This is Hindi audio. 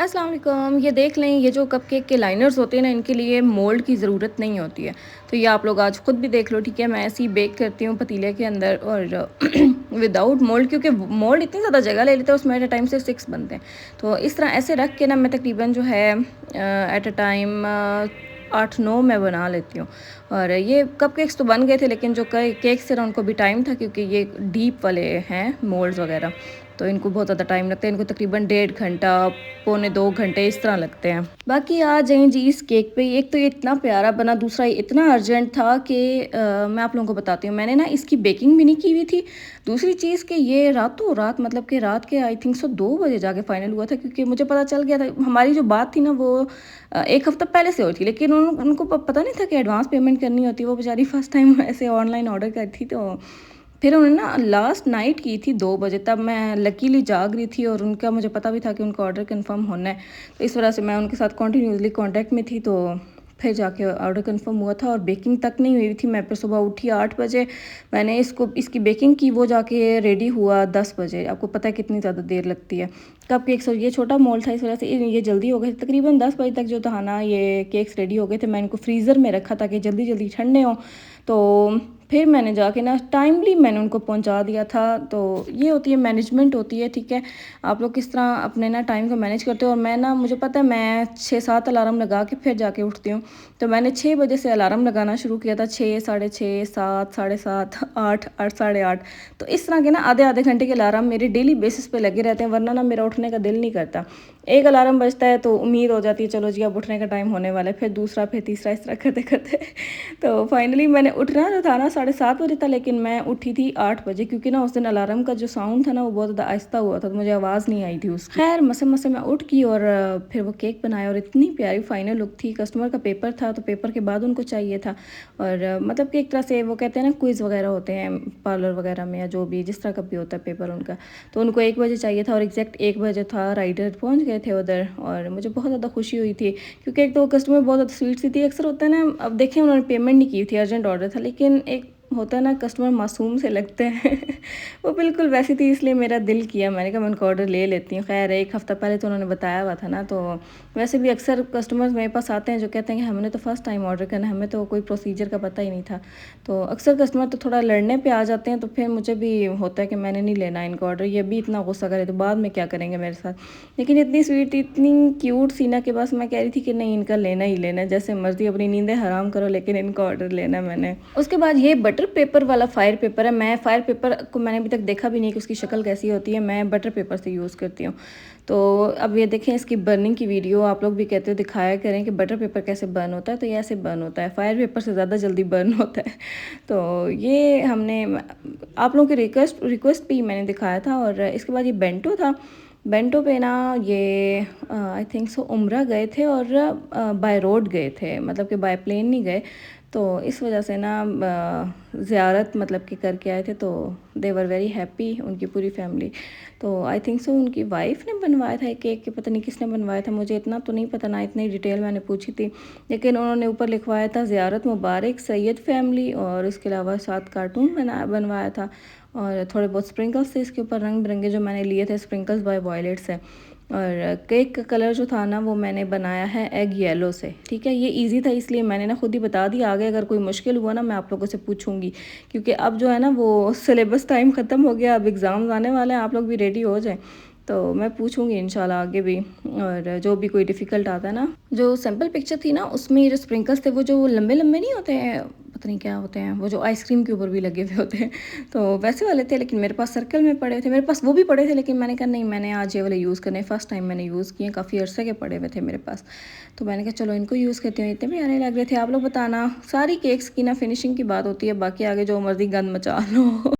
अस्सलाम वालेकुम। ये देख लें, ये जो कपकेक के लाइनर्स होते हैं ना, इनके लिए मोल्ड की ज़रूरत नहीं होती है। तो ये आप लोग आज खुद भी देख लो, ठीक है। मैं ऐसे ही बेक करती हूँ पतीले के अंदर और विदाउट मोल्ड, क्योंकि मोल्ड इतनी ज़्यादा जगह ले लेता है, उसमें एट अ टाइम से 6 बनते हैं। तो इस तरह ऐसे रख के ना मैं तकरीबन जो है एट अ टाइम 8-9 मैं बना लेती हूँ। और ये कपकेक्स तो बन गए थे, लेकिन जो केक्स थे ना उनको भी टाइम था, क्योंकि ये डीप वाले हैं मोल्ड्स वगैरह। तो इनको बहुत ज़्यादा टाइम लगता है, इनको तकरीबन 1.5 घंटा, पौने 2 घंटे इस तरह लगते हैं। बाकी आ जाएँ जी इस केक पे। एक तो ये इतना प्यारा बना, दूसरा ये इतना अर्जेंट था कि मैं आप लोगों को बताती हूँ, मैंने ना इसकी बेकिंग भी नहीं की हुई थी। दूसरी चीज़ कि ये रातों रात, मतलब कि रात के आई थिंक सो 2 बजे जाके फाइनल हुआ था, क्योंकि मुझे पता चल गया था। हमारी जो बात थी ना वो 1 हफ़्ता पहले से हुई थी, लेकिन उनको पता नहीं था कि एडवांस पेमेंट करनी होती है। वो बेचारी फर्स्ट टाइम ऐसे ऑनलाइन ऑर्डर करी थी, तो फिर उन्होंने ना लास्ट नाइट की थी 2 बजे, तब मैं लकीली जाग रही थी और उनका मुझे पता भी था कि उनका ऑर्डर कंफर्म होना है। तो इस वजह से मैं उनके साथ कंटिन्यूअसली कांटेक्ट में थी, तो फिर जाके ऑर्डर कंफर्म हुआ था और बेकिंग तक नहीं हुई थी। मैं फिर सुबह उठी 8 बजे, मैंने इसकी बेकिंग की, वो जाके रेडी हुआ 10 बजे। आपको पता है कितनी ज़्यादा देर लगती है। कप केक्स, और ये छोटा मोल्ड था, इस वजह से ये जल्दी हो गए थे। तकरीबन 10 बजे तक जो था ना, ये केक्स रेडी हो गए थे। मैं इनको फ्रीज़र में रखा ताकि जल्दी जल्दी ठंडे हों। तो फिर मैंने जाके ना टाइमली मैंने उनको पहुंचा दिया था। तो ये होती है मैनेजमेंट, होती है, ठीक है। आप लोग किस तरह अपने ना टाइम को मैनेज करते हो। और मैं ना, मुझे पता है, मैं 6-7 अलार्म लगा के फिर जाके उठती हूँ। तो मैंने 6 बजे से अलार्म लगाना शुरू किया था। 6, साढ़े 6, 7, साढ़े 7, 8, 8, साढ़े 8। तो इस तरह के ना आधे आधे घंटे के अलार्म मेरे डेली बेसिस पे लगे रहते हैं, वरना ना मेरा उठने का दिल नहीं करता। एक अलार्म बजता है तो उम्मीद हो जाती है, चलो जी अब उठने का टाइम होने वाला है। फिर दूसरा, फिर तीसरा, इस तरह करते करते तो फाइनली मैंने उठना तो था ना 7:30 बजे था, लेकिन मैं उठी थी 8 बजे, क्योंकि ना उस दिन अलार्म का जो साउंड था ना वो बहुत ज़्यादा आहिस्ता हुआ था, तो मुझे आवाज़ नहीं आई थी उसकी। खैर मसे मसे मैं उठ गई और फिर वो केक बनाया और इतनी प्यारी फाइनल लुक थी। कस्टमर का पेपर था, तो पेपर के बाद उनको चाहिए था। और मतलब कि एक तरह से वो कहते हैं ना, क्विज़ वगैरह होते हैं पार्लर वगैरह में, या जो भी जिस तरह का भी होता है पेपर उनका। तो उनको 1 बजे चाहिए था और एग्जैक्ट 1 बजे था। राइडर पहुंच गए थे उधर और मुझे बहुत ज़्यादा खुशी हुई थी, क्योंकि एक तो कस्टमर बहुत ज़्यादा स्वीट सी थी। अक्सर होता है ना, अब देखें उन्होंने पेमेंट नहीं की थी, अर्जेंट ऑर्डर था, लेकिन एक होता है ना कस्टमर मासूम से लगते हैं वो बिल्कुल वैसी थी, इसलिए मेरा दिल किया, मैंने कहा मैं उनका ऑर्डर ले लेती हूँ। खैर 1 हफ़्ता पहले तो उन्होंने बताया हुआ था ना। तो वैसे भी अक्सर कस्टमर्स मेरे पास आते हैं जो कहते हैं कि हमने तो फर्स्ट टाइम ऑर्डर करना है, हमें तो कोई प्रोसीजर का पता ही नहीं था। तो अक्सर कस्टमर तो थोड़ा लड़ने पे आ जाते हैं, तो फिर मुझे भी होता है कि मैंने नहीं लेना इनका ऑर्डर। ये भी इतना गुस्सा करे तो बाद में क्या करेंगे मेरे साथ। लेकिन इतनी स्वीट, इतनी क्यूट सी ना, कि बस मैं कह रही थी कि नहीं, इनका लेना ही लेना है, जैसे मर्ज़ी अपनी नींदें हराम करो, लेकिन इनका ऑर्डर लेना है मैंने। उसके बाद ये बटर पेपर वाला फायर पेपर है। मैं फायर पेपर को मैंने अभी तक देखा भी नहीं कि उसकी शक्ल कैसी होती है। मैं बटर पेपर से यूज़ करती हूँ। तो अब ये देखें, इसकी बर्निंग की वीडियो आप लोग भी कहते हो दिखाया करें कि बटर पेपर कैसे बर्न होता है। तो ये ऐसे बर्न होता है, फायर पेपर से ज़्यादा जल्दी बर्न होता है। तो ये हमने आप लोगों की रिक्वेस्ट पे ही मैंने दिखाया था। और इसके बाद ये बेंटो था। बेंटो पे ना ये आई थिंक सो उम्रा गए थे और बाय रोड गए थे, मतलब कि बाय प्लेन नहीं गए। तो इस वजह से ना ज़ियारत मतलब कि करके आए थे, तो दे वर वेरी हैप्पी, उनकी पूरी फैमिली। तो आई थिंक सो उनकी वाइफ ने बनवाया था केक, के पता नहीं किसने बनवाया था, मुझे इतना तो नहीं पता, ना इतनी डिटेल मैंने पूछी थी। लेकिन उन्होंने ऊपर लिखवाया था ज़ियारत मुबारक सैयद फैमिली, और इसके अलावा 7 कार्टून बनवाया था। और थोड़े बहुत स्प्रिंकल्स थे इसके ऊपर, रंग बिरंगे जो मैंने लिए थे, स्प्रिंकल्स बाय वॉयलेट से। और केक का कलर जो था ना वो मैंने बनाया है एग येलो से, ठीक है। ये इजी था, इसलिए मैंने ना खुद ही बता दिया। आगे अगर कोई मुश्किल हुआ ना, मैं आप लोगों से पूछूंगी, क्योंकि अब जो है ना वो सिलेबस टाइम ख़त्म हो गया, अब एग्ज़ाम्स आने वाले हैं, आप लोग भी रेडी हो जाएं। तो मैं पूछूंगी इंशाल्लाह आगे भी। और जो भी कोई डिफ़िकल्ट आता है ना, जो सैम्पल पिक्चर थी ना उसमें जो स्प्रिंकल्स थे वो जो लंबे लंबे नहीं होते हैं, पता नहीं क्या होते हैं, वो जो आइसक्रीम के ऊपर भी लगे हुए होते हैं, तो वैसे वाले थे। लेकिन मेरे पास सर्कल में पड़े थे, मेरे पास वो भी पड़े थे, लेकिन मैंने कहा नहीं, मैंने आज ये वाले यूज़ करने, फ़र्स्ट टाइम मैंने यूज़ किए, काफ़ी अरसे के पड़े हुए थे मेरे पास। तो मैंने कहा चलो इनको यूज़ करती हूँ। इतने प्यारे लग रहे थे। आप लोग बताना, सारी केक्स की ना फिनिशिंग की बात होती है, बाकी आगे जो मर्ज़ी गंद मचा लो